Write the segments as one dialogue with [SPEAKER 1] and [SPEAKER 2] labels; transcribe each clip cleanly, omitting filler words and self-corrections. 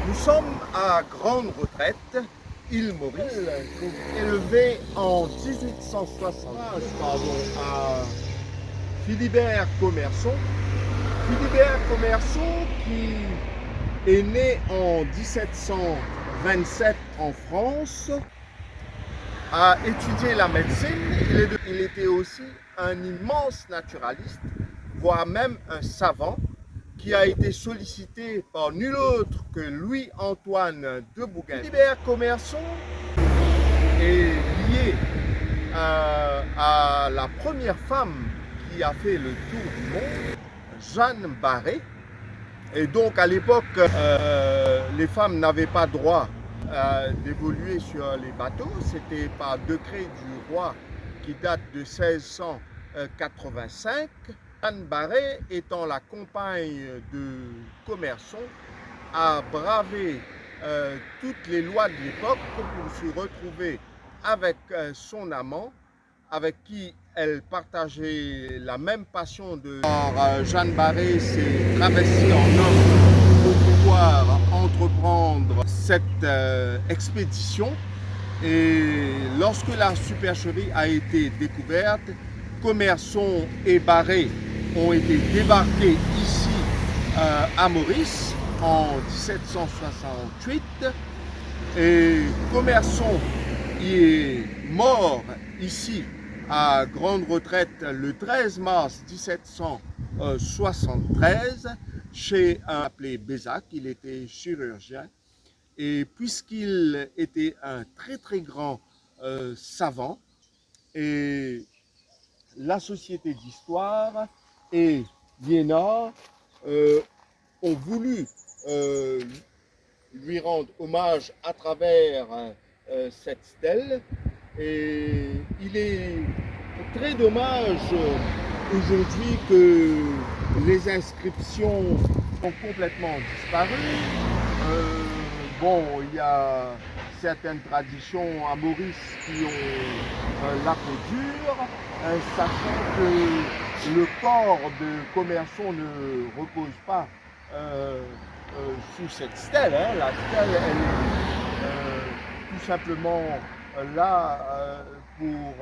[SPEAKER 1] Nous sommes à Grande Retraite, île Maurice, élevé en 1860 à Philibert Commerson. Philibert Commerson qui est né en 1727 en France, a étudié la médecine. Il était aussi un immense naturaliste, voire même un savant, qui a été sollicité par nul autre que Louis-Antoine de Bougainville. Philibert Commerson est lié à la première femme qui a fait le tour du monde, Jeanne Barré. Et donc à l'époque, les femmes n'avaient pas droit d'évoluer sur les bateaux. C'était par décret du roi qui date de 1685. Jeanne Barré, étant la compagne de Commerson, a bravé toutes les lois de l'époque pour se retrouver avec son amant, avec qui elle partageait la même passion de... Alors, Jeanne Barré s'est travestie en homme pour pouvoir entreprendre cette expédition. Et lorsque la supercherie a été découverte, Commerson et Barré ont été débarqués ici à Maurice en 1768. Et Commerson est mort ici à Grande Retraite le 13 mars 1773 chez un appelé Bézac. Il était chirurgien. Et puisqu'il était un très grand savant, et la Société d'Histoire et l'IENA ont voulu lui rendre hommage à travers cette stèle. Et il est très dommage aujourd'hui que les inscriptions ont complètement disparu. Bon, il y a certaines traditions à Maurice qui ont la peau dure, sachant que le corps de Commerson ne repose pas sous cette stèle. La stèle, elle est tout simplement là pour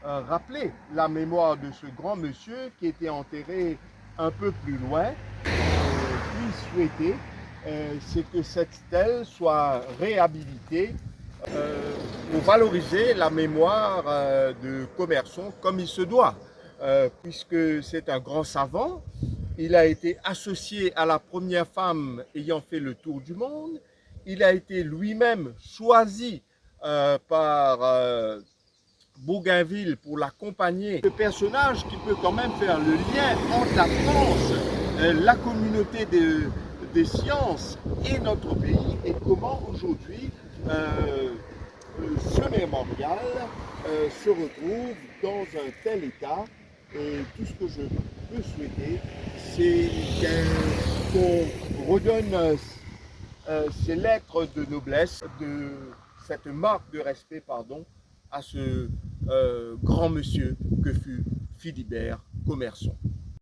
[SPEAKER 1] rappeler la mémoire de ce grand monsieur qui était enterré un peu plus loin. Puis souhaiter c'est que cette stèle soit réhabilitée pour valoriser la mémoire de Commerson comme il se doit, puisque c'est un grand savant. Il a été associé à la première femme ayant fait le tour du monde. Il a été lui-même choisi par Bougainville pour l'accompagner. Ce personnage qui peut quand même faire le lien entre la France, la communauté des sciences et notre pays, et comment aujourd'hui ce mémorial se retrouve dans un tel état. Et tout ce que je peux souhaiter, c'est qu'on redonne ces lettres de noblesse, cette marque de respect, pardon, à ce grand monsieur que fut Philibert Commerson.